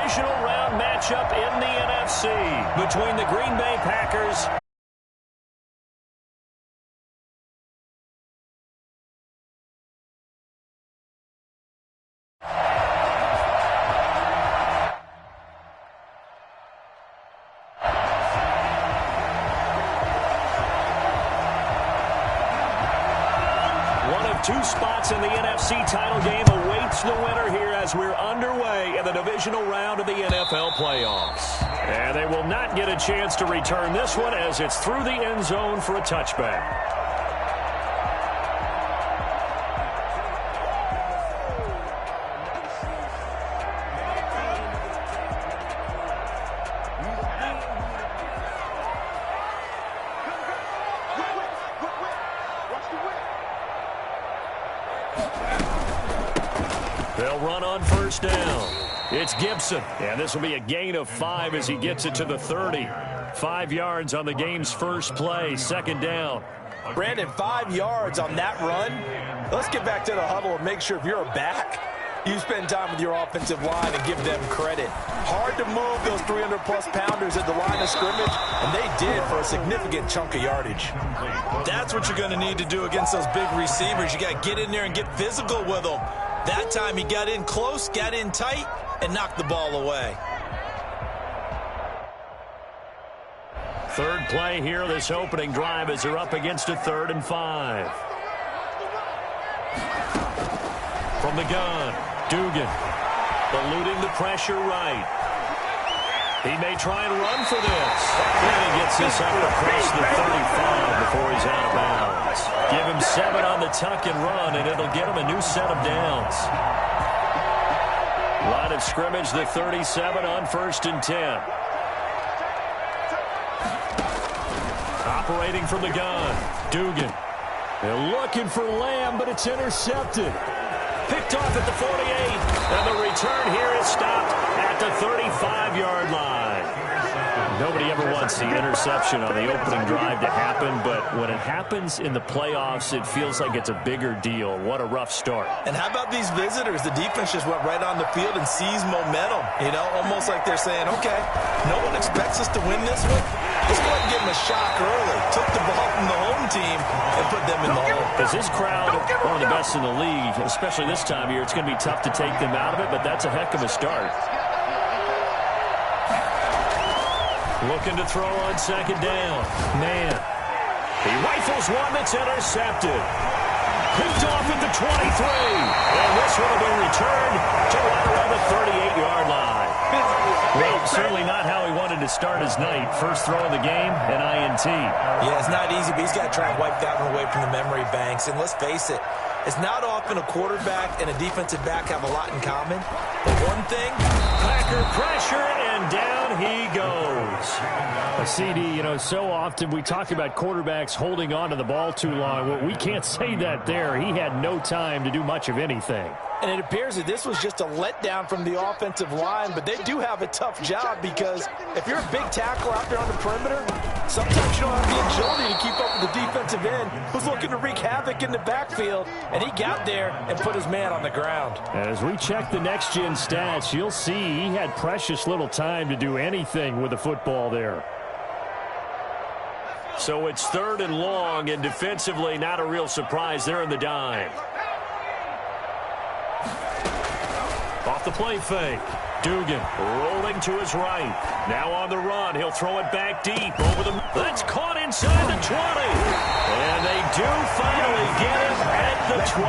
divisional round matchup in the NFC between the Green Bay Packers two spots in the NFC title game awaits the winner here as we're underway in the divisional round of the NFL playoffs. And they will not get a chance to return this one as it's through the end zone for a touchback. They'll run on first down. It's Gibson, and this will be a gain of 5 as he gets it to the 30. 5 yards on the game's first play, second down. Brandon, 5 yards on that run. Let's get back to the huddle and make sure if you're a back, you spend time with your offensive line and give them credit. Hard to move those 300-plus pounders at the line of scrimmage, and they did for a significant chunk of yardage. That's what you're going to need to do against those big receivers. You got to get in there and get physical with them. That time he got in close, got in tight, and knocked the ball away. Third play here, this opening drive as they're up against a 3rd and 5. From the gun, Dugan, eluding the pressure right. He may try and run for this. And he gets this up across the 35 before he's out of bounds. Give him 7 on the tuck and run, and it'll get him a new set of downs. Line of scrimmage, the 37 on 1st and 10. Operating from the gun, Dugan. They're looking for Lamb, but it's intercepted. Picked off at the 48, and the return here is stopped at the 35-yard line. Nobody ever wants the interception on the opening drive to happen, but when it happens in the playoffs, it feels like it's a bigger deal. What a rough start. And how about these visitors? The defense just went right on the field and seized momentum. You know, almost like they're saying, okay, no one expects us to win this one. Let's go ahead and give them a shock early. Took the ball from the home team and put them in the hole. Because this crowd, one of the best in the league, especially this time of year, it's going to be tough to take them out of it, but that's a heck of a start. Looking to throw on second down. Man. He rifles one that's intercepted. Picked off at the 23. And this one will be returned to right around the 38-yard line. Well, certainly not how he wanted to start his night. First throw of the game, an INT. Yeah, it's not easy, but he's got to try and wipe that one away from the memory banks. And let's face it, it's not often a quarterback and a defensive back have a lot in common. But one thing, Packer pressure, and down he goes. CD, you know, so often we talk about quarterbacks holding on to the ball too long. Well, we can't say that there. He had no time to do much of anything. And it appears that this was just a letdown from the offensive line, but they do have a tough job because if you're a big tackle out there on the perimeter, sometimes you don't have the agility to keep up with the defensive end who's looking to wreak havoc in the backfield, and he got there and put his man on the ground. As we check the next-gen stats, you'll see he had precious little time to do anything with the football there. So it's 3rd and long, and defensively not a real surprise there in the dime. Off the play fake. Dugan rolling to his right. Now on the run. He'll throw it back deep over the... That's caught inside the 20. And they do finally get him at the 12.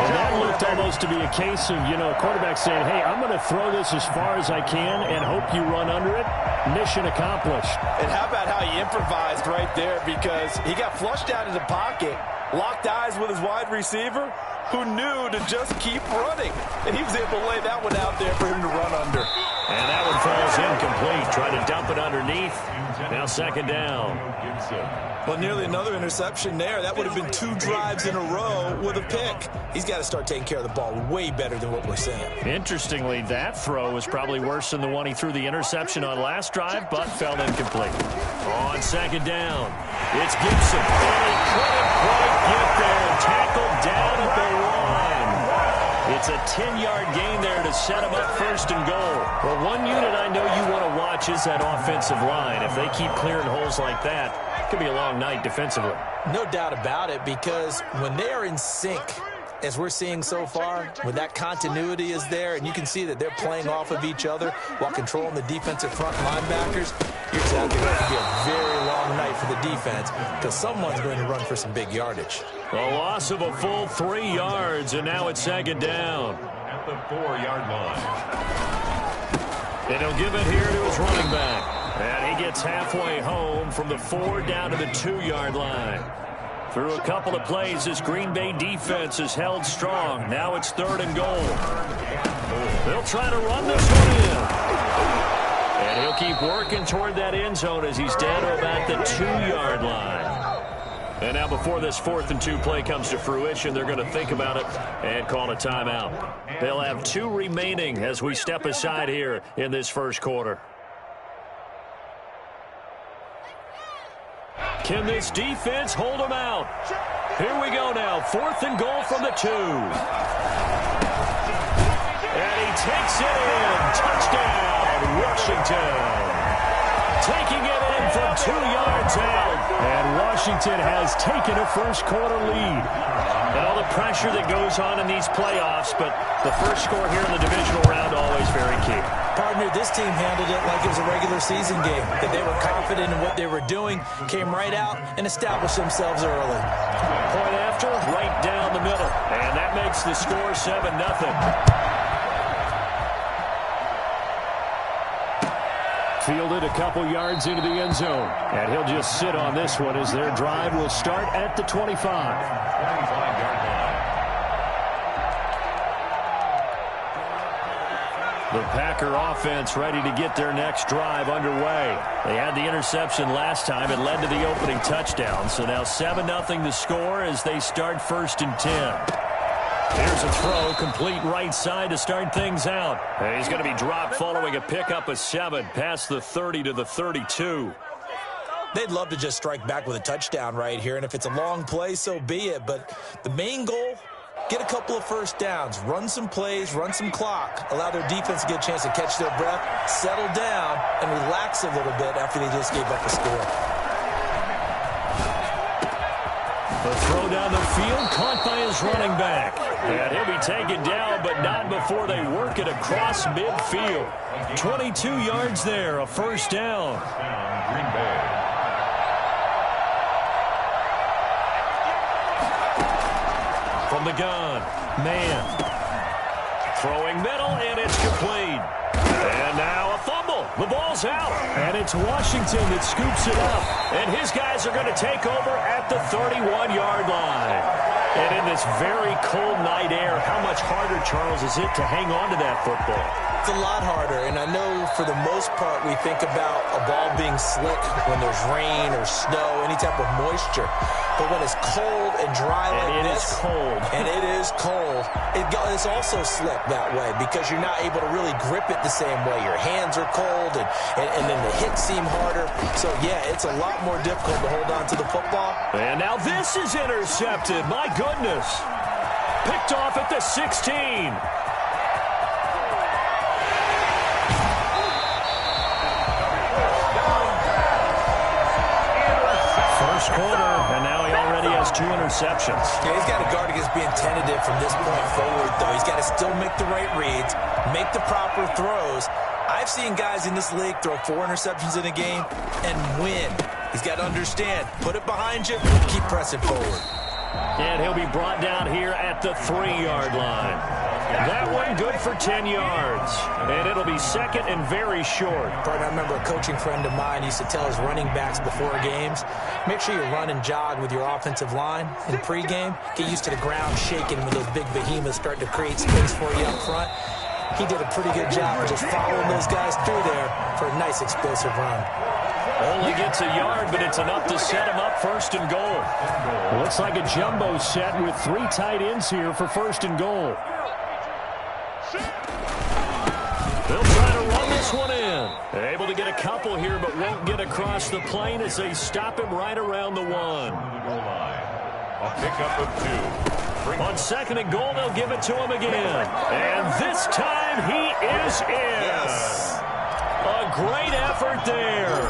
And that looked almost to be a case of, you know, a quarterback saying, hey, I'm going to throw this as far as I can and hope you run under it. Mission accomplished. And how about how he improvised right there, because he got flushed out of the pocket, locked eyes with his wide receiver, who knew to just keep running. And he was able to lay that one out there for him to run under. And that one falls incomplete. Try to dump it underneath. Now second down. Well, nearly another interception there. That would have been 2 drives in a row with a pick. He's got to start taking care of the ball way better than what we're seeing. Interestingly, that throw was probably worse than the one he threw the interception on last drive, but fell incomplete. On second down, it's Gibson. And he couldn't quite get there. Tackled down at the line. It's It's a 10-yard gain there to set them up first and goal. Well, one unit I know you want to watch is that offensive line. If they keep clearing holes like that, it could be a long night defensively. No doubt about it, because when they are in sync, as we're seeing so far, when that continuity is there, and you can see that they're playing off of each other while controlling the defensive front linebackers, you're exactly right. It could be a very long night for the defense because someone's going to run for some big yardage. A loss of a full 3 yards, and now it's second down. At the 4-yard line. And he'll give it here to his running back. And he gets halfway home from the 4 down to the 2-yard line. Through a couple of plays, this Green Bay defense is held strong. Now it's 3rd and goal. They'll try to run this one in. And he'll keep working toward that end zone as he's down to about the 2-yard line. And now before this 4th and 2 play comes to fruition, they're going to think about it and call a timeout. They'll have 2 remaining as we step aside here in this first quarter. Can this defense hold them out? Here we go now. 4th and goal from the 2. And he takes it in. Touchdown, Washington. Taking it in from 2 yards out. And Washington has taken a first quarter lead. And all the pressure that goes on in these playoffs, but the first score here in the divisional round always very key. Partner, this team handled it like it was a regular season game. That they were confident in what they were doing, came right out and established themselves early. Point after, right down the middle. And that makes the score 7-0. Fielded a couple yards into the end zone. And he'll just sit on this one as their drive will start at the 25. 25-yard line. The Packer offense ready to get their next drive underway. They had the interception last time. It led to the opening touchdown. So now 7-0 the score as they start 1st and 10. Here's a throw, complete right side to start things out. And he's going to be dropped following a pickup of 7 past the 30 to the 32. They'd love to just strike back with a touchdown right here, and if it's a long play, so be it. But the main goal, get a couple of first downs, run some plays, run some clock, allow their defense to get a chance to catch their breath, settle down, and relax a little bit after they just gave up a score. The throw down the field, caught by his running back. And he'll be taken down, but not before they work it across midfield. 22 yards there, a first down. Green Bay. From the gun, man. Throwing middle, and it's complete. And now a fumble. The ball's out. And it's Washington that scoops it up. And his guys are going to take over at the 31-yard line. And in this very cold night air, how much harder, Charles, is it to hang on to that football? It's a lot harder, and I know for the most part we think about a ball being slick when there's rain or snow, any type of moisture. But when it's cold and dry like this, and it is cold, it's also slick that way because you're not able to really grip it the same way. Your hands are cold, and then the hits seem harder. So, yeah, it's a lot more difficult to hold on to the football. And now this is intercepted. My goodness. Picked off at the 16. First quarter, and now he already has 2 interceptions. Yeah, he's got to guard against being tentative from this point forward, though. He's got to still make the right reads, make the proper throws. I've seen guys in this league throw 4 interceptions in a game and win. He's got to understand, put it behind you, keep pressing forward. And he'll be brought down here at the 3-yard line. That one good for 10 yards. And it'll be second and very short. Partner, I remember a coaching friend of mine used to tell his running backs before games, make sure you run and jog with your offensive line in pregame. Get used to the ground shaking when those big behemoths start to create space for you up front. He did a pretty good job of just following those guys through there for a nice explosive run. Only gets a yard, but it's enough to set him up 1st and goal. Looks like a jumbo set with 3 tight ends here for 1st and goal. They'll try to run this one in. They're able to get a couple here, but won't get across the plane as they stop him right around the 1. A pickup of 2. On 2nd and goal, they'll give it to him again. And this time he is in. Yes. A great effort there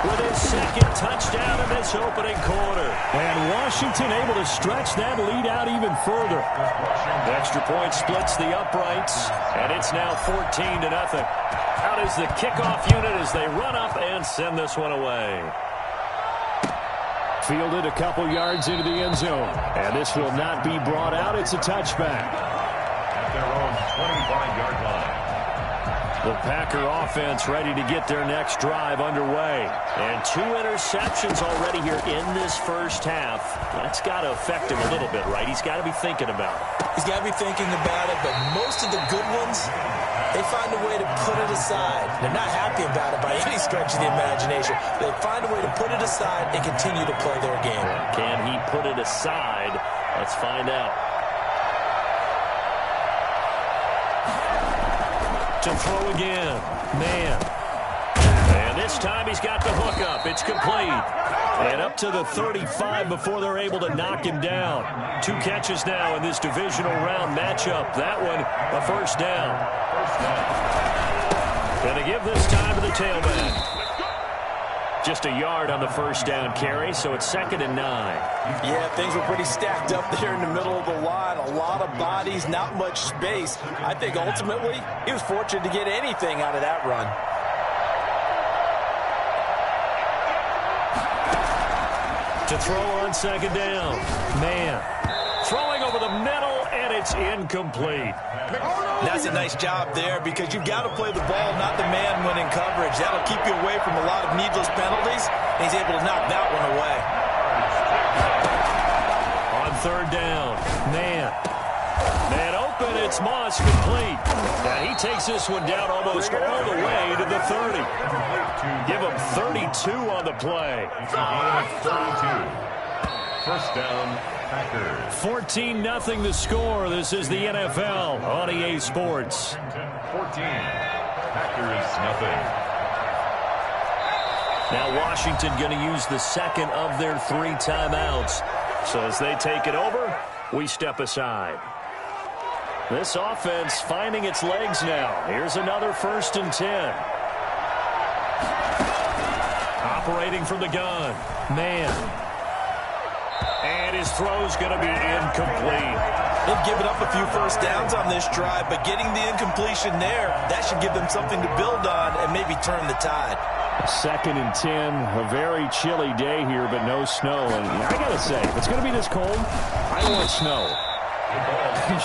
with his second touchdown in this opening quarter. And Washington able to stretch that lead out even further. The extra point splits the uprights, and it's now 14-0. Out is the kickoff unit as they run up and send this one away. Fielded a couple yards into the end zone. And this will not be brought out. It's a touchback. At their own 25-yard line. The Packer offense ready to get their next drive underway. And 2 interceptions already here in this first half. That's got to affect him a little bit, right? He's got to be thinking about it. He's got to be thinking about it, but most of the good ones, they find a way to put it aside. They're not happy about it by any stretch of the imagination. They find a way to put it aside and continue to play their game. Can he put it aside? Let's find out. To throw again. Man. And this time he's got the hook up. It's complete. And up to the 35 before they're able to knock him down. 2 catches now in this divisional round matchup. That one, a first down. Going to give this time to the tailback. Just a yard on the first down carry, so it's 2nd and 9. Yeah, things were pretty stacked up there in the middle of the line. A lot of bodies, not much space. I think ultimately he was fortunate to get anything out of that run. To throw on 2nd down. Man. Throwing over the middle, and it's incomplete. That's a nice job there because you've got to play the ball, not the man when in coverage. That'll keep you away from a lot of needless penalties, and he's able to knock that one away. On 3rd down, man open, it's Moss, complete. And he takes this one down almost all the way to the 30. Give him 32 on the play. 32. First down, Packers. 14-0 the score. This is the NFL on EA Sports. 14. Packers, nothing. Now Washington going to use the second of their 3 timeouts. So as they take it over, we step aside. This offense finding its legs now. Here's another 1st and 10. Operating from the gun. Man. And his throw's going to be incomplete. They've given up a few first downs on this drive, but getting the incompletion there, that should give them something to build on and maybe turn the tide. 2nd and 10, a very chilly day here, but no snow. And I got to say, if it's going to be this cold, I want snow.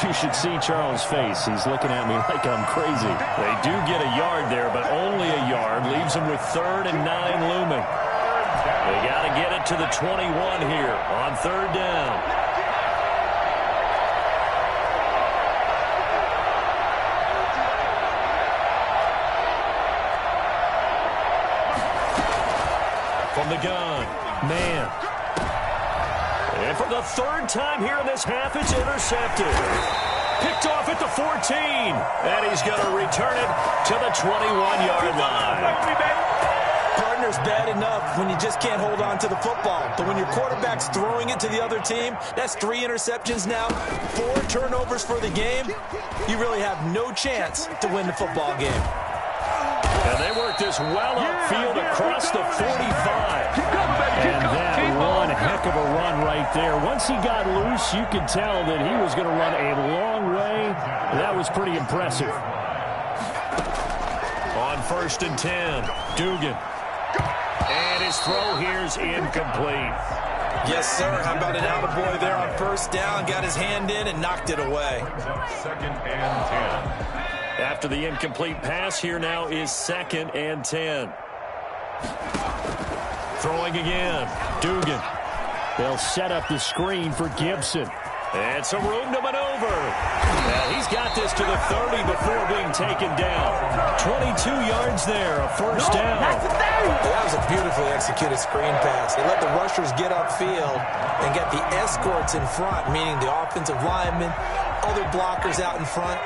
You should see Charles' face. He's looking at me like I'm crazy. They do get a yard there, but only a yard. Leaves them with 3rd and 9 looming. They got to get it to the 21 here on 3rd down. From the gun, man. And for the 3rd time here in this half, it's intercepted. Picked off at the 14. And he's going to return it to the 21-yard line. Partner's bad enough when you just can't hold on to the football. But when your quarterback's throwing it to the other team, that's 3 interceptions now, 4 turnovers for the game. You really have no chance to win the football game. And they work this well upfield across the 45. And that one heck of a run right there. Once he got loose, you could tell that he was going to run a long way. That was pretty impressive. On 1st and 10, Dugan. And his throw here's incomplete. Yes, sir. How about an attaboy there on 1st down? Got his hand in and knocked it away. 2nd and 10. After the incomplete pass, here now is 2nd and 10. Throwing again. Dugan. They'll set up the screen for Gibson. And some room to maneuver. Well, he's got this to the 30 before being taken down. 22 yards there, a 1st down. That was a beautifully executed screen pass. They let the rushers get upfield and get the escorts in front, meaning the offensive linemen, other blockers out in front.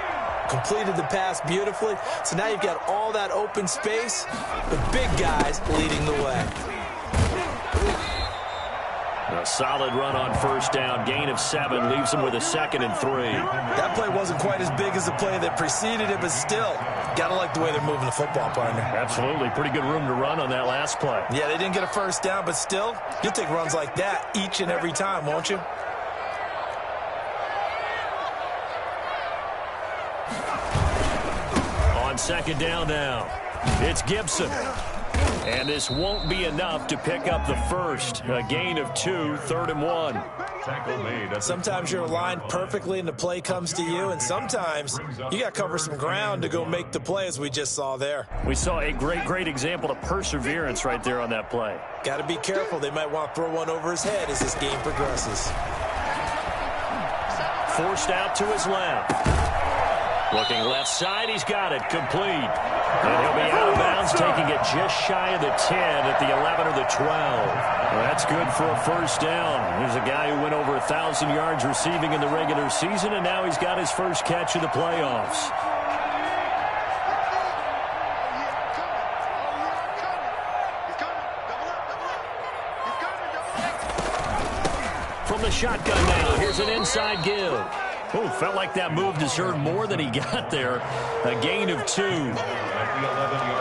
Completed the pass beautifully. So now you've got all that open space, the big guys leading the way. A solid run on first down. Gain of 7 leaves him with a 2nd and 3. That play wasn't quite as big as the play that preceded it, but still, got to like the way they're moving the football, partner. Absolutely. Pretty good room to run on that last play. Yeah, they didn't get a first down, but still, you'll take runs like that each and every time, won't you? On 2nd down now, it's Gibson. And this won't be enough to pick up the first. A gain of 2, 3rd and 1. Tackle made. Sometimes you're aligned perfectly and the play comes to you, and sometimes you got to cover some ground to go make the play, as we just saw there. We saw a great example of perseverance right there on that play. Got to be careful. They might want to throw one over his head as this game progresses. Forced out to his left. Looking left side, he's got it, complete. And he'll be out of bounds, taking it just shy of the 10 at the 11 or the 12. Well, that's good for a first down. Here's a guy who went over 1,000 yards receiving in the regular season, and now he's got his first catch of the playoffs. From the shotgun now, here's an inside give. Oh, felt like that move deserved more than he got there. A gain of 2.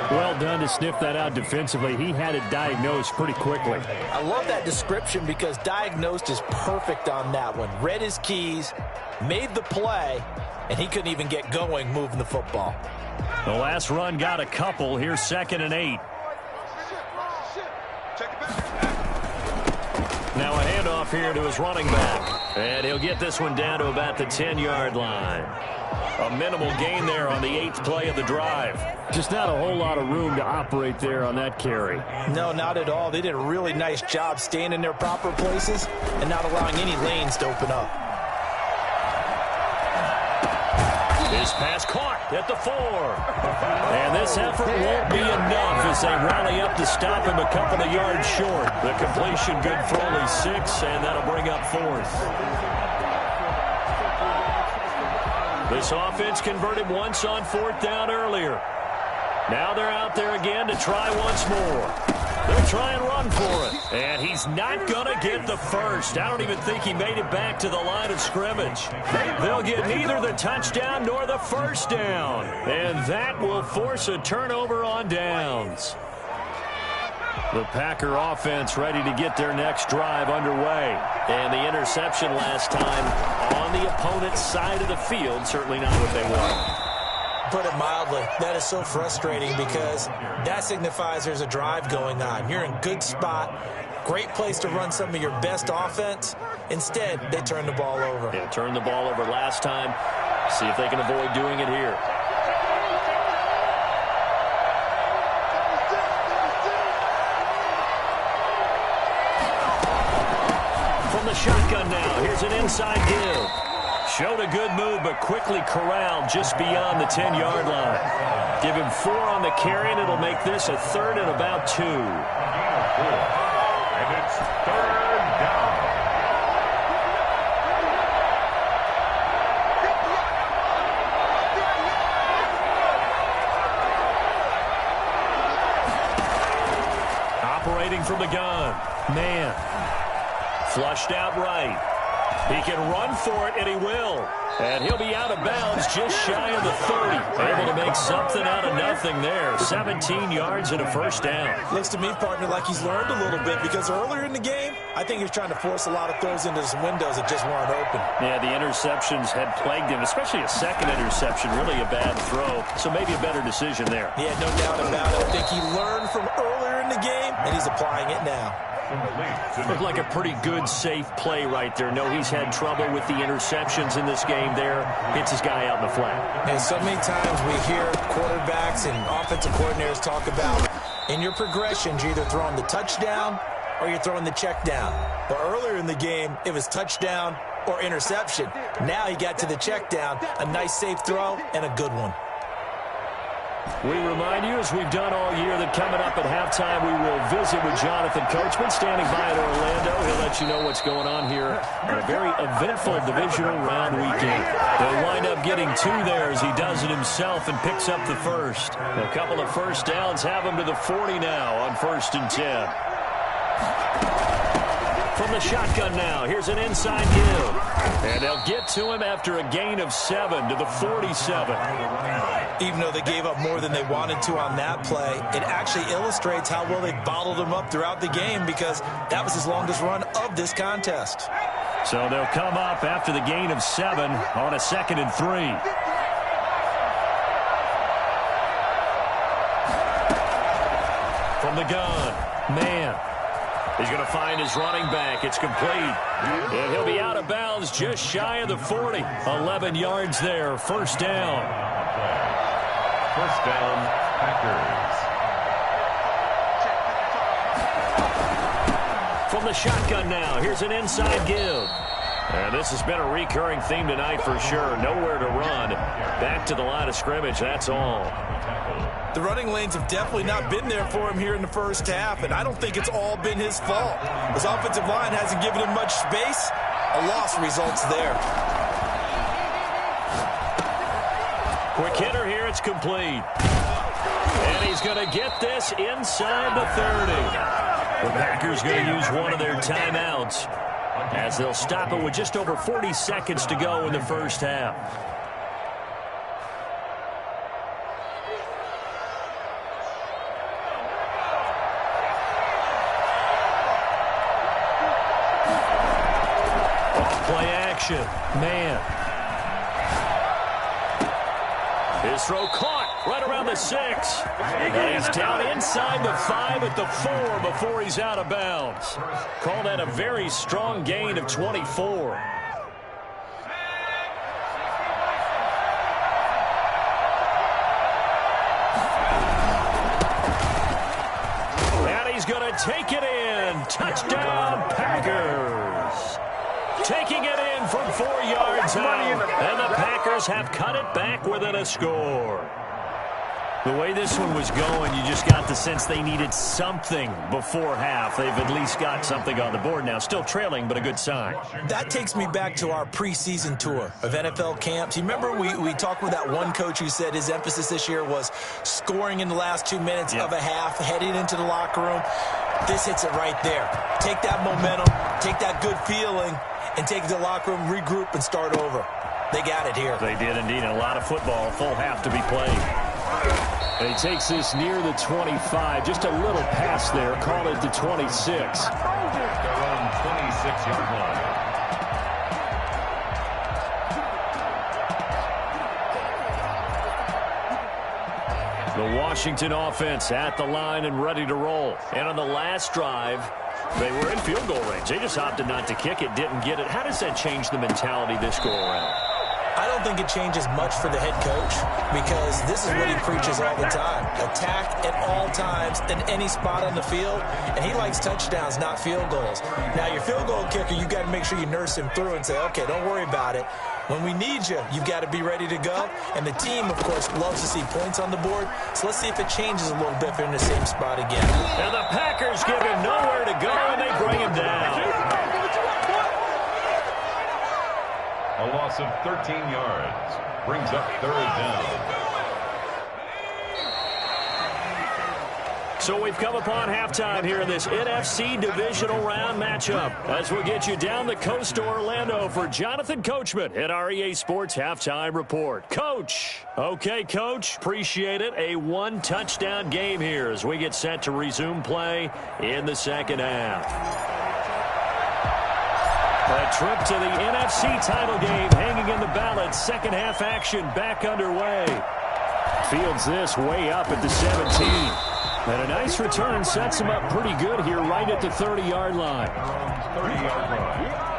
Well done to sniff that out defensively. He had it diagnosed pretty quickly. I love that description because diagnosed is perfect on that one. Read his keys, made the play, and he couldn't even get going moving the football. The last run got a couple. Here's 2nd and 8. Now a handoff here to his running back. And he'll get this one down to about the 10-yard line. A minimal gain there on the 8th play of the drive. Just not a whole lot of room to operate there on that carry. No, not at all. They did a really nice job staying in their proper places and not allowing any lanes to open up. This pass caught at the 4. And this effort won't be enough as they rally up to stop him a couple of yards short. The completion good for only 6, and that'll bring up 4th. This offense converted once on 4th down earlier. Now they're out there again to try once more. They'll try and run for it. And he's not going to get the first. I don't even think he made it back to the line of scrimmage. They'll get neither the touchdown nor the first down. And that will force a turnover on downs. The Packer offense ready to get their next drive underway. And the interception last time on the opponent's side of the field, certainly not what they want. Put it mildly, that is so frustrating because that signifies there's a drive going on. You're in a good spot, great place to run some of your best offense. Instead, they turn the ball over. Yeah, turned the ball over last time. See if they can avoid doing it here. From the shotgun now, here's an inside give. Showed a good move, but quickly corralled just beyond the 10-yard line. Give him 4 on the carry, and it'll make this a 3rd and about 2. And it's 3rd down. Operating from the gun. Man. Flushed out right. He can run for it, and he will. And he'll be out of bounds just shy of the 30. Able to make something out of nothing there. 17 yards and a first down. Looks to me, partner, like he's learned a little bit because earlier in the game, I think he was trying to force a lot of throws into some windows that just weren't open. Yeah, the interceptions had plagued him, especially a second interception. Really a bad throw. So maybe a better decision there. Yeah, no doubt about it. I think he learned from earlier in the game, and he's applying it now. Looked like a pretty good, safe play right there. No, he's had trouble with the interceptions in this game there. Hits his guy out in the flat. And so many times we hear quarterbacks and offensive coordinators talk about in your progressions, you're either throwing the touchdown or you're throwing the check down. But earlier in the game, it was touchdown or interception. Now he got to the check down, a nice safe throw, and a good one. We remind you, as we've done all year, that coming up at halftime, we will visit with Jonathan Coachman standing by in Orlando. He'll let you know what's going on here in a very eventful divisional round weekend. They'll wind up getting 2 there as he does it himself and picks up the first. A couple of first downs have him to the 40 now on 1st and 10. From the shotgun now, here's an inside give. And they'll get to him after a gain of 7 to the 47. Even though they gave up more than they wanted to on that play, it actually illustrates how well they bottled him up throughout the game because that was his longest run of this contest. So they'll come up after the gain of 7 on a 2nd and 3. From the gun, man. He's going to find his running back. It's complete. And he'll be out of bounds just shy of the 40. 11 yards there. First down. First down, Packers. From the shotgun now, here's an inside give. And this has been a recurring theme tonight for sure. Nowhere to run. Back to the line of scrimmage, that's all. The running lanes have definitely not been there for him here in the first half, and I don't think it's all been his fault. His offensive line hasn't given him much space. A loss results there. Quick hitter here, it's complete. And he's going to get this inside the 30. The Packers going to use one of their timeouts as they'll stop it with just over 40 seconds to go in the first half. Play action, man. His throw caught right around the 6. And he's down inside the 5 at the 4 before he's out of bounds. Call that a very strong gain of 24. And he's going to take it in. Touchdown, Packers. Taking it in from 4 yards out. And the Packers have cut it back within a score. The way this one was going, you just got the sense they needed something before half. They've at least got something on the board now. Still trailing, but a good sign. That takes me back to our preseason tour of NFL camps. You remember we talked with that one coach who said his emphasis this year was scoring in the last 2 minutes of a half, heading into the locker room. This hits it right there. Take that momentum, take that good feeling, and take it to the locker room, regroup, and start over. They got it here. They did indeed. A lot of football, full half to be played. And he takes this near the 25. Just a little pass there. Call it the 26. Their own 26-yard line. The Washington offense at the line and ready to roll. And on the last drive, they were in field goal range. They just opted not to kick it, didn't get it. How does that change the mentality this go around? I don't think it changes much for the head coach because this is what he preaches all the time. Attack at all times in any spot on the field, and he likes touchdowns, not field goals. Now, your field goal kicker, you got to make sure you nurse him through and say, okay, don't worry about it. When we need you, you've got to be ready to go. And the team, of course, loves to see points on the board. So let's see if it changes a little bit if they're in the same spot again. And the Packers give him nowhere to go, and they bring him down. A loss of 13 yards brings up third down. So we've come upon halftime here in this NFC divisional round matchup as we'll get you down the coast to Orlando for Jonathan Coachman at our EA Sports Halftime Report. Coach. Okay, Coach. Appreciate it. A one-touchdown game here as we get set to resume play in the second half. A trip to the NFC title game hanging in the balance. Second half action back underway. Fields this way up at the 17. And a nice return sets him up pretty good here right at the 30-yard line. 30-yard line.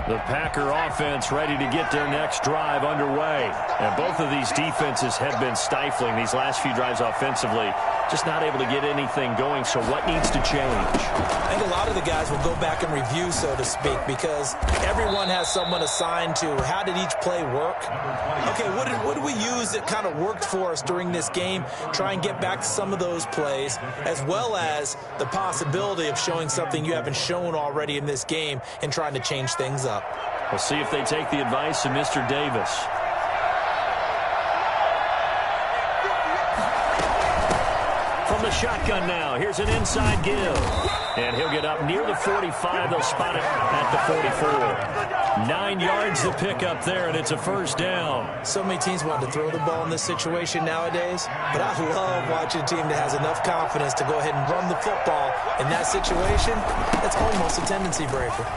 The Packer offense ready to get their next drive underway. And both of these defenses have been stifling these last few drives offensively. Just not able to get anything going, so what needs to change? I think a lot of the guys will go back and review, so to speak, because everyone has someone assigned to how did each play work. Okay, what did we use that kind of worked for us during this game? Try and get back to some of those plays, as well as the possibility of showing something you haven't shown already in this game and trying to change things up. We'll see if they take the advice of Mr. Davis. From From the shotgun now, here's an inside give. And he'll get up near the 45. They'll spot it at the 44. 9 yards to pick up there, and it's a first down. So many teams want to throw the ball in this situation nowadays, but I love watching a team that has enough confidence to go ahead and run the football. In that situation, it's almost a tendency breaker.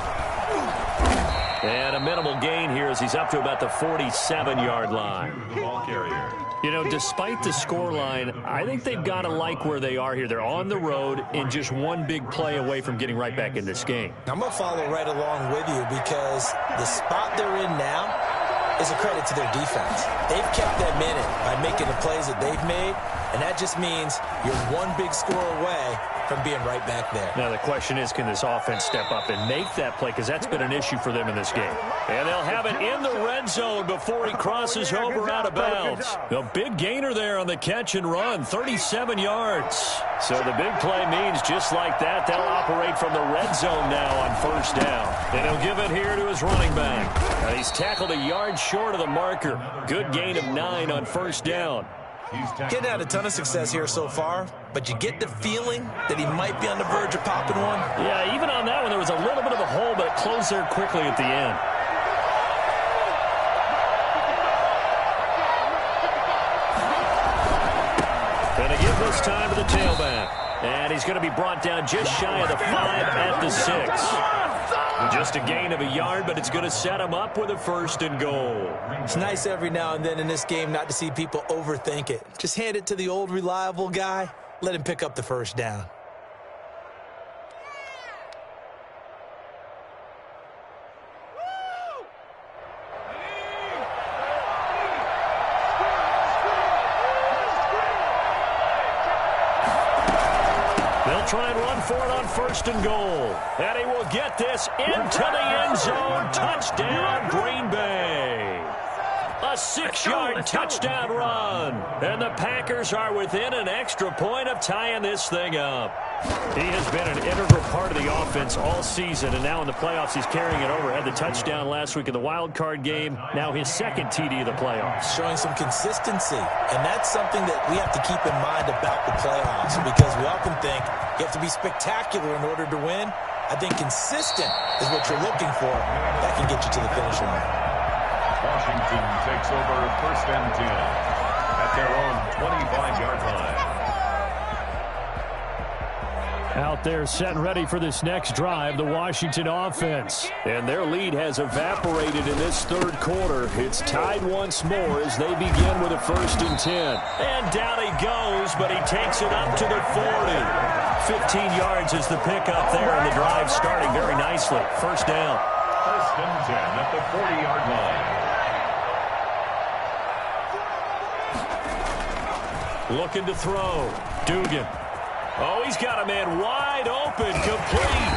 And a minimal gain here as he's up to about the 47-yard line. The ball carrier. You know, despite the scoreline, I think they've got to like where they are here. They're on the road and just one big play away from getting right back in this game. I'm going to follow right along with you because the spot they're in now is a credit to their defense. They've kept them in it by making the plays that they've made, and that just means you're one big score away from being right back there. Now the question is, can this offense step up and make that play? Because that's been an issue for them in this game. And they'll have it in the red zone before he crosses over out of bounds. A big gainer there on the catch and run, 37 yards. So the big play means just like that, they'll operate from the red zone now on first down. And he'll give it here to his running back. He's tackled a yard short of the marker. Good gain of 9 on first down. Getting had a ton of success here so far, but you get the feeling that he might be on the verge of popping one. Yeah, even on that one, there was a little bit of a hole, but it closed there quickly at the end. Going to give this time to the tailback. And he's going to be brought down just shy of the 5 at the 6. Just a gain of a yard, but it's going to set him up with a first and goal. It's nice every now and then in this game not to see people overthink it. Just hand it to the old reliable guy. Let him pick up the first down. Try and run for it on first and goal. And he will get this into the end zone. Touchdown, Green Bay. A 6-yard touchdown run. And the Packers are within an extra point of tying this thing up. He has been an integral part of the offense all season, and now in the playoffs he's carrying it over. Had the touchdown last week in the wild card game. Now his second TD of the playoffs. Showing some consistency, and that's something that we have to keep in mind about the playoffs because we often think you have to be spectacular in order to win. I think consistent is what you're looking for. That can get you to the finish line. Washington takes over first and 10 at their own 25-yard line. Out there set and ready for this next drive, the Washington offense. And their lead has evaporated in this third quarter. It's tied once more as they begin with a first and 10. And down he goes, but he takes it up to the 40. 15 yards is the pickup there, and the drive starting very nicely. First down. First and 10 at the 40-yard line. Looking to throw. Dugan. Oh, he's got a man wide open, complete.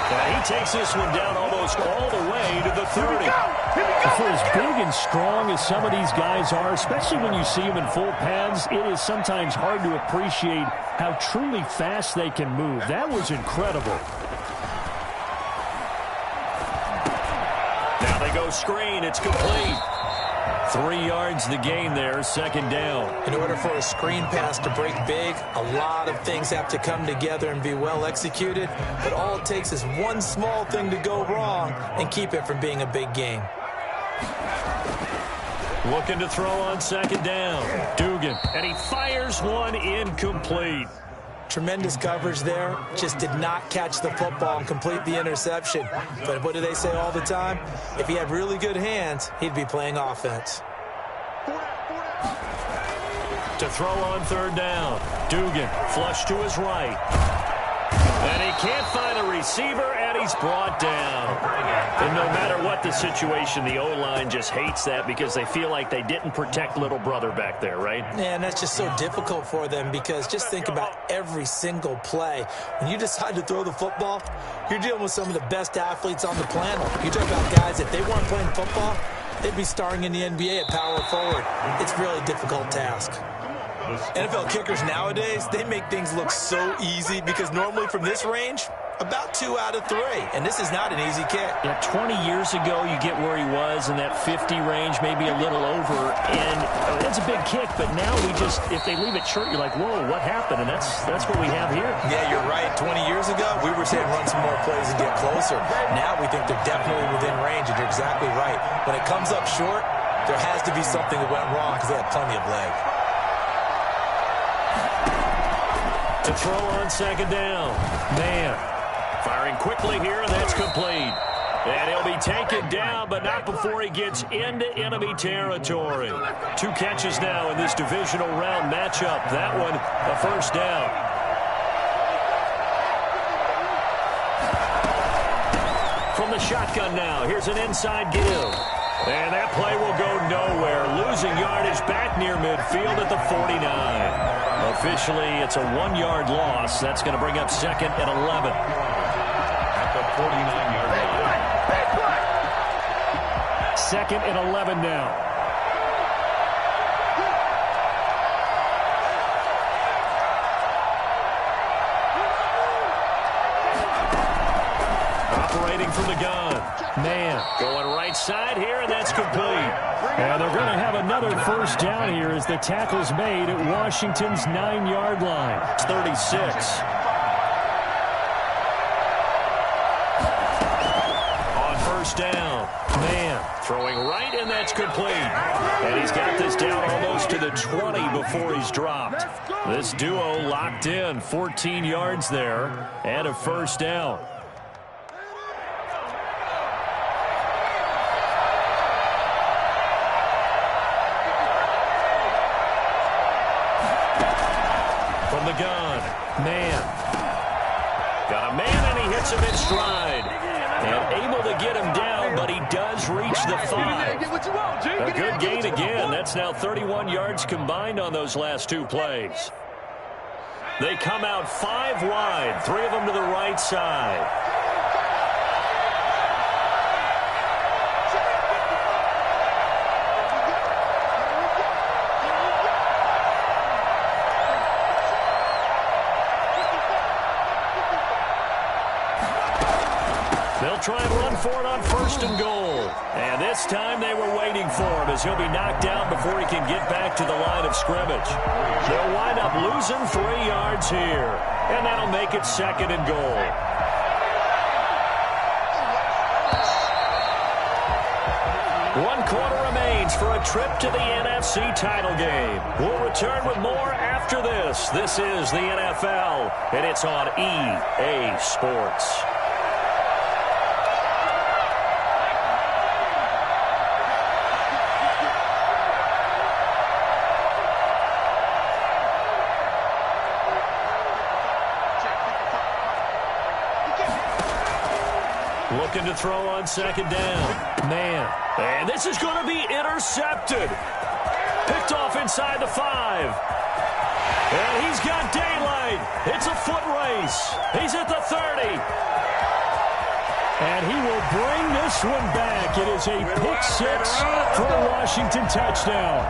And he takes this one down almost all the way to the 30. For as big and strong as some of these guys are, especially when you see them in full pads, it is sometimes hard to appreciate how truly fast they can move. That was incredible. Now they go screen. It's complete. 3 yards the gain there, second down. In order for a screen pass to break big, a lot of things have to come together and be well executed, but all it takes is one small thing to go wrong and keep it from being a big game. Looking to throw on second down. Dugan, and he fires one incomplete. Tremendous coverage there. Just did not catch the football and complete the interception. But what do they say all the time? If he had really good hands, he'd be playing offense. To throw on third down. Dugan, flush to his right. And he can't find a receiver, and he's brought down. And no matter what the situation, the O-line just hates that because they feel like they didn't protect little brother back there, right? Yeah, and that's just so difficult for them because just think about every single play. When you decide to throw the football, you're dealing with some of the best athletes on the planet. You talk about guys, if they weren't playing football, they'd be starring in the NBA at power forward. It's a really difficult task. NFL kickers nowadays, they make things look so easy because normally from this range, About 2 out of 3, and this is not an easy kick. Yeah, 20 years ago, you get where he was in that 50 range, maybe a little over, and that's a big kick, but now if they leave it short, you're like, whoa, what happened? And that's what we have here. Yeah, you're right. 20 years ago, we were saying run some more plays and get closer. Now we think they're definitely within range, and you're exactly right. When it comes up short, there has to be something that went wrong because they had plenty of leg. To throw on second down. Man. Firing quickly here, and that's complete. And he'll be taken down, but not before he gets into enemy territory. 2 catches now in this divisional round matchup. That one, a first down. From the shotgun now, here's an inside give. And that play will go nowhere. Losing yardage back near midfield at the 49. Officially, it's a 1-yard loss. That's going to bring up second and 11. 49-yard line. Second and 11 now. Operating from the gun. Man, going right side here, and that's complete. And they're going to have another first down here as the tackle's made at Washington's 9-yard line. It's 36. Down. Man, throwing right, and that's complete. And he's got this down almost to the 20 before he's dropped. This duo locked in, 14 yards there, and a first down. From the gun, man. Got a man, and he hits him in stride. And able to get him down, but he does reach the 5. A good gain again. That's now 31 yards combined on those last 2 plays. They come out 5 wide, 3 of them to the right side. They'll try and run for it on first and goal. And this time they were waiting for him as he'll be knocked down before he can get back to the line of scrimmage. They'll wind up losing 3 yards here. And that'll make it second and goal. One quarter remains for a trip to the NFC title game. We'll return with more after this. This is the NFL, and it's on EA Sports. Looking to throw on second down. Man. And this is going to be intercepted. Picked off inside the 5. And he's got daylight. It's a foot race. He's at the 30. And he will bring this one back. It is a pick 6 for a Washington touchdown.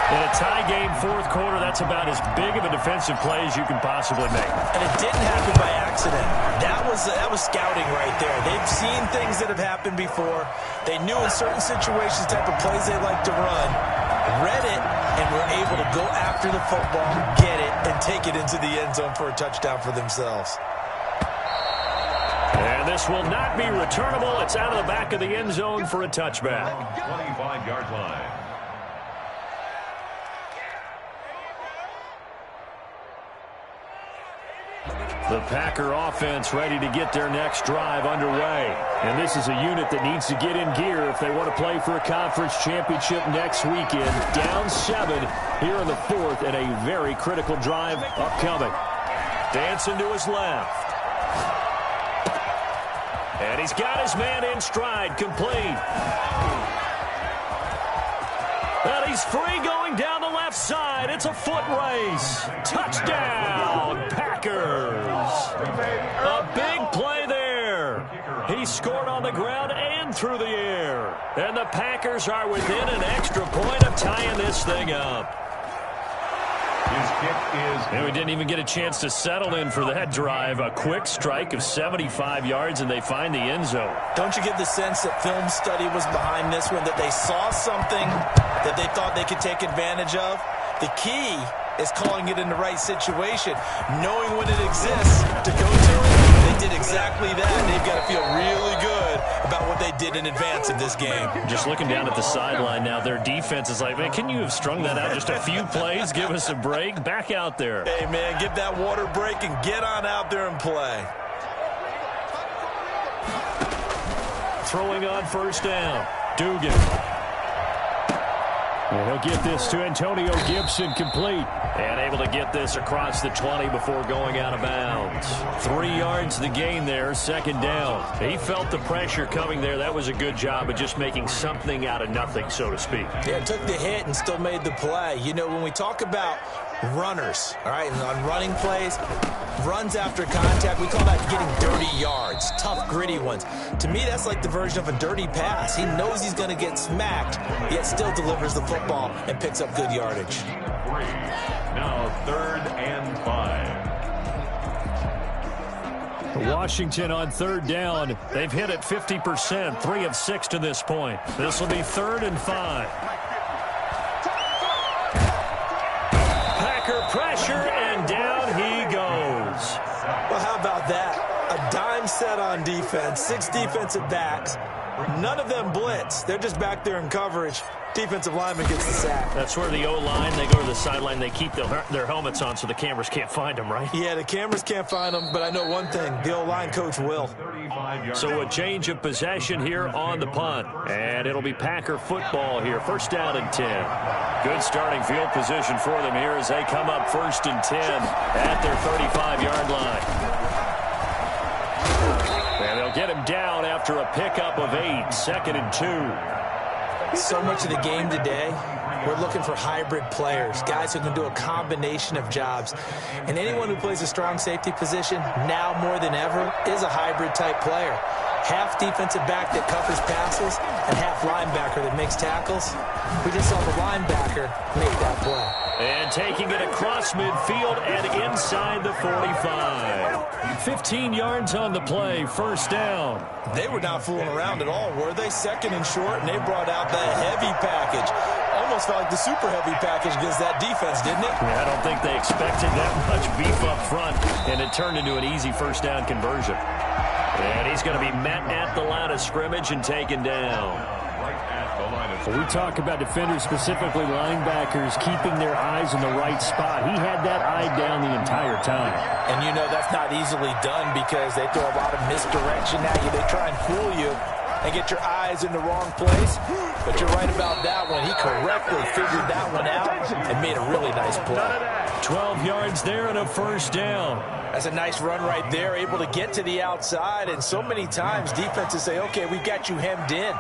In a tie game, 4th quarter, that's about as big of a defensive play as you can possibly make. And it didn't happen by accident. That was scouting right there. They've seen things that have happened before. They knew in certain situations the type of plays they like to run, read it, and were able to go after the football, get it, and take it into the end zone for a touchdown for themselves. And this will not be returnable. It's out of the back of the end zone for a touchback. 25-yard line. The Packer offense ready to get their next drive underway. And this is a unit that needs to get in gear if they want to play for a conference championship next weekend. Down 7 here in the 4th, and a very critical drive upcoming. Dancing to his left. And he's got his man in stride, complete. And he's free going down the left side. It's a foot race. Touchdown, Packers. A big play there. He scored on the ground and through the air. And the Packers are within an extra point of tying this thing up. His kick is And we didn't even get a chance to settle in for that drive. A quick strike of 75 yards, and they find the end zone. Don't you get the sense that film study was behind this one, that they saw something that they thought they could take advantage of? The key is calling it in the right situation, knowing when it exists to go to it. They did exactly that. They've got to feel really good about what they did in advance of this game. Just looking down at the sideline now, their defense is like, man, can you have strung that out just a few plays? Give us a break. Back out there. Hey, man, give that water break and get on out there and play. Throwing on first down. Dugan. Well, he'll get this to Antonio Gibson, complete. And able to get this across the 20 before going out of bounds. 3 yards to the gain there, second down. He felt the pressure coming there. That was a good job of just making something out of nothing, so to speak. Yeah, took the hit and still made the play. You know, when we talk about runners, all right, and on running plays, runs after contact, we call that getting dirty yards, tough, gritty ones. To me, that's like the version of a dirty pass. He knows he's going to get smacked, yet still delivers the football and picks up good yardage. now 3rd and 5. Washington on third down. They've hit it 50%, 3 of 6 to this point. This will be 3rd and 5. Packer pressure, and down he goes. Well, how about that? A dime set on defense, 6 defensive backs. None of them blitz. They're just back there in coverage. Defensive lineman gets the sack. That's where the O-line, they go to the sideline, they keep their helmets on so the cameras can't find them, right? Yeah, the cameras can't find them, but I know one thing. The O-line coach will. So a change of possession here on the punt. And it'll be Packer football here. First down and 10. Good starting field position for them here as they come up 1st and 10 at their 35-yard line. And they'll get him down after a pickup of 8, 2nd and 2. So much of the game today, we're looking for hybrid players, guys who can do a combination of jobs. And anyone who plays a strong safety position, now more than ever, is a hybrid type player. Half defensive back that covers passes and half linebacker that makes tackles. We just saw the linebacker make that play. And taking it across midfield and inside the 45. 15 yards on the play, first down. They were not fooling around at all, were they? 2nd and short, and they brought out the heavy package. Almost felt like the super heavy package against that defense, didn't it? Yeah, I don't think they expected that much beef up front, and it turned into an easy first down conversion. And he's going to be met at the line of scrimmage and taken down. We talk about defenders, specifically linebackers, keeping their eyes in the right spot. He had that eye down the entire time. And you know that's not easily done because they throw a lot of misdirection at you. They try and fool you and get your eyes in the wrong place. But you're right about that one. He correctly figured that one out and made a really nice play. 12 yards there and a first down. That's a nice run right there, able to get to the outside. And so many times defenses say, okay, we've got you hemmed in.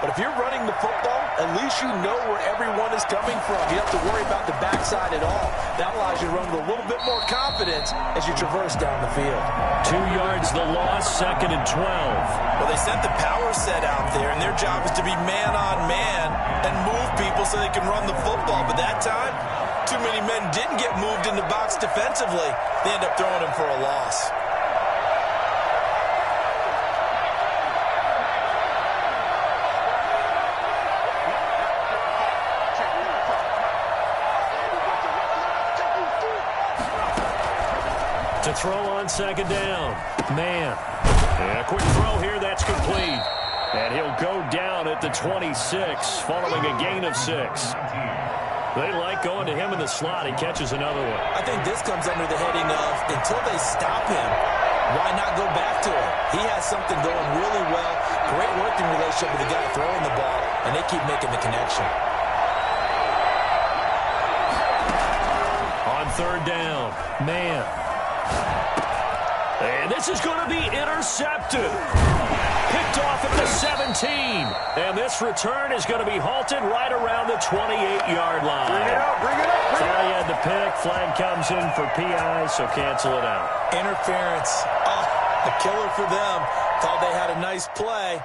But if you're running the football, at least you know where everyone is coming from. You don't have to worry about the backside at all. That allows you to run with a little bit more confidence as you traverse down the field. 2 yards the loss, 2nd and 12. Well, they sent the power set out there, and their job is to be man-on-man and move people so they can run the football. But that time, too many men didn't get moved in the box defensively. They end up throwing him for a loss. To throw on 2nd down. Man. And a quick throw here, that's complete. And he'll go down at the 26 following a gain of 6. They like going to him in the slot. He catches another one. I think this comes under the heading of until they stop him, why not go back to him? He has something going really well. Great working relationship with the guy throwing the ball, and they keep making the connection. On 3rd down. Man. And this is going to be intercepted. Picked off at the 17. And this return is going to be halted right around the 28-yard line. Bring it up, bring it up, bring it up. He had the pick. Flag comes in for PI, so cancel it out. Interference. Oh, a killer for them. Thought they had a nice play.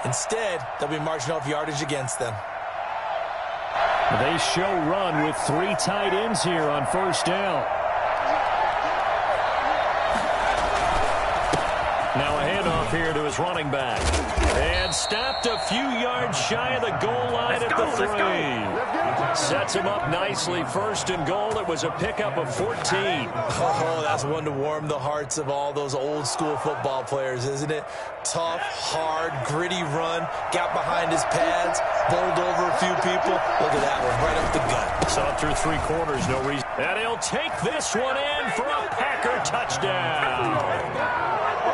Instead, they'll be marching off yardage against them. They show run with 3 tight ends here on first down. Now a handoff here to his running back. And stopped a few yards shy of the goal line at the 3. Sets him up nicely. First and goal. It was a pickup of 14. Oh, that's one to warm the hearts of all those old school football players, isn't it? Tough, hard, gritty run. Got behind his pads. Bowled over a few people. Look at that one, right up the gut. Saw through 3 quarters, no reason. And he'll take this one in for a Packer touchdown.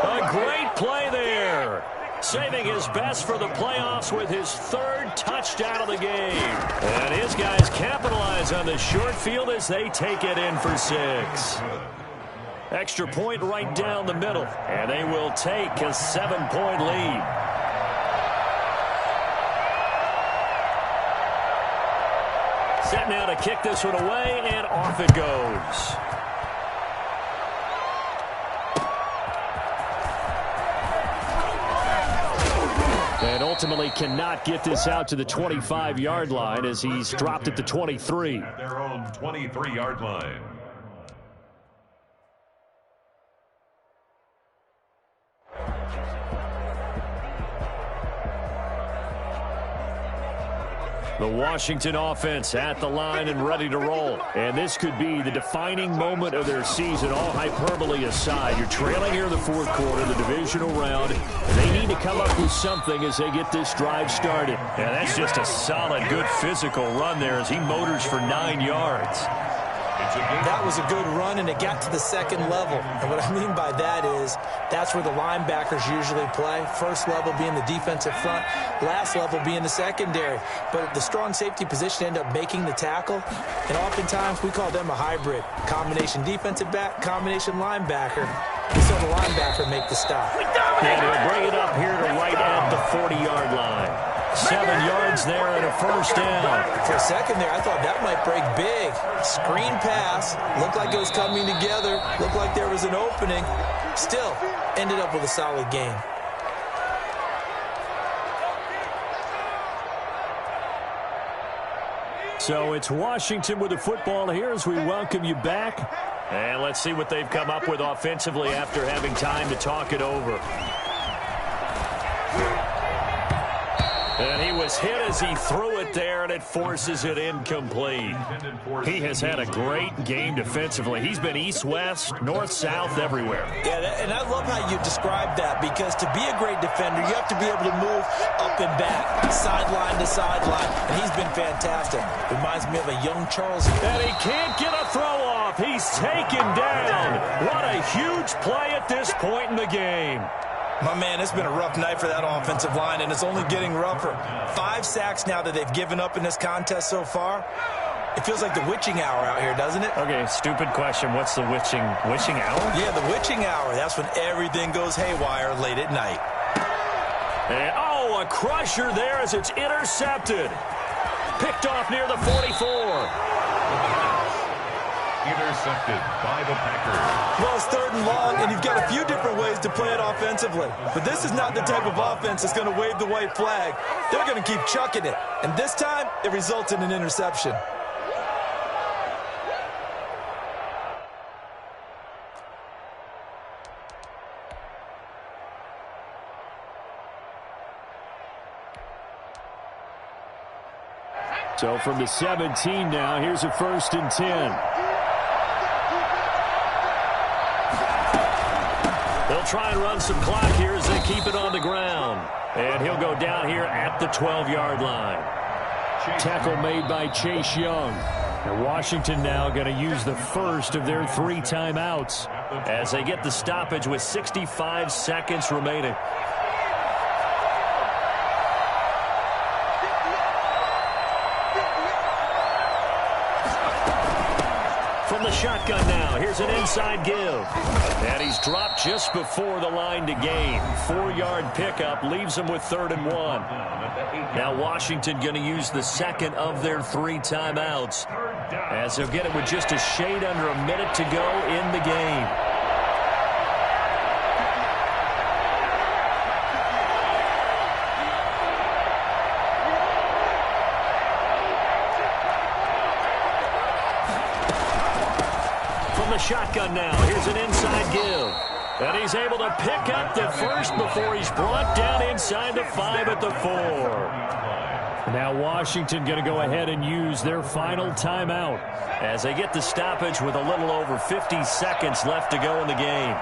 A great play there. Saving his best for the playoffs with his 3rd touchdown of the game. And his guys capitalize on the short field as they take it in for 6. Extra point right down the middle. And they will take a 7-point lead. Set now to kick this one away, and off it goes. And ultimately cannot get this out to the 25-yard line as he's dropped at the 23. At their own 23-yard line. The Washington offense at the line and ready to roll. And this could be the defining moment of their season, all hyperbole aside. You're trailing here in the 4th quarter, the divisional round. And they need to come up with something as they get this drive started. Yeah, that's just a solid, good physical run there as he motors for 9 yards. That was a good run, and it got to the 2nd level. And what I mean by that is that's where the linebackers usually play. First level being the defensive front, last level being the secondary. But the strong safety position ended up making the tackle, and oftentimes we call them a hybrid. Combination defensive back, combination linebacker. We saw the linebacker make the stop. And he'll bring it up here to right at the 40-yard line. 7 yards there and a first down. For a second there, I thought that might break big. Screen pass. Looked like it was coming together. Looked like there was an opening. Still, ended up with a solid game. So it's Washington with the football here as we welcome you back. And let's see what they've come up with offensively after having time to talk it over. And he was hit as he threw it there, and it forces it incomplete. He has had a great game defensively. He's been east-west, north-south, everywhere. Yeah, and I love how you describe that, because to be a great defender, you have to be able to move up and back, sideline to sideline, and he's been fantastic. Reminds me of a young Charles. And he can't get a throw off. He's taken down. What a huge play at this point in the game. My man, it's been a rough night for that offensive line, and it's only getting rougher. 5 sacks now that they've given up in this contest so far. It feels like the witching hour out here, doesn't it? Okay, stupid question. What's the witching hour? Yeah, the witching hour. That's when everything goes haywire late at night. And, oh, a crusher there as it's intercepted. Picked off near the 44. Intercepted by the Packers. Well, it's 3rd and long, and you've got a few different ways to play it offensively. But this is not the type of offense that's going to wave the white flag. They're going to keep chucking it. And this time, it results in an interception. So from the 17 now, here's a 1st and 10. They'll try and run some clock here as they keep it on the ground. And he'll go down here at the 12-yard line. Tackle made by Chase Young. And Washington now going to use the first of their 3 timeouts as they get the stoppage with 65 seconds remaining. From the shotgun now, here's an inside give. And he's dropped just before the line to gain. 4-yard pickup leaves him with 3rd and 1. Now Washington going to use the second of their 3 timeouts as they'll get it with just a shade under a minute to go in the game. from the shotgun now. Here's an inside give. And he's able to pick up the first before he's brought down inside the 5 at the 4. Now Washington going to go ahead and use their final timeout as they get the stoppage with a little over 50 seconds left to go in the game.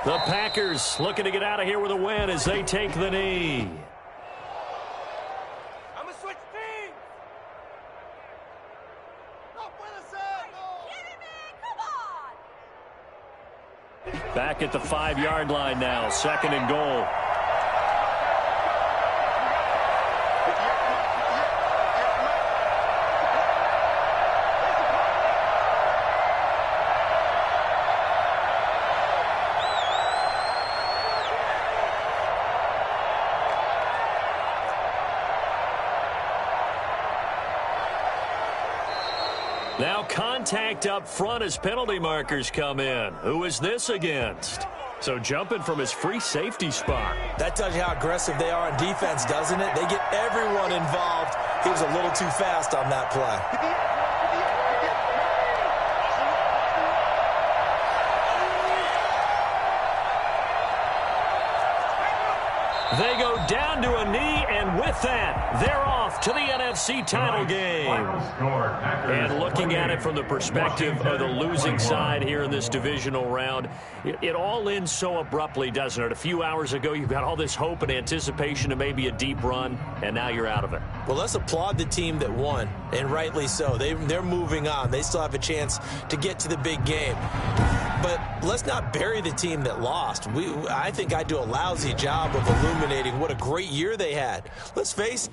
The Packers looking to get out of here with a win as they take the knee. I'm going to switch teams. Back at the 5-yard line now, 2nd and goal. Now contact up front as penalty markers come in. Who is this against? So jumping from his free safety spot. That tells you how aggressive they are on defense, doesn't it? They get everyone involved. He was a little too fast on that play. They go down to a knee, and with that, they're off to the NFC title game. And looking at it from the perspective of the losing side here in this divisional round, it all ends so abruptly, doesn't it? A few hours ago, you've got all this hope and anticipation of maybe a deep run, and now you're out of it. Well, let's applaud the team that won, and rightly so. They're moving on. They still have a chance to get to the big game. But let's not bury the team that lost. I think I do a lousy job of illuminating what a great year they had. Let's face it.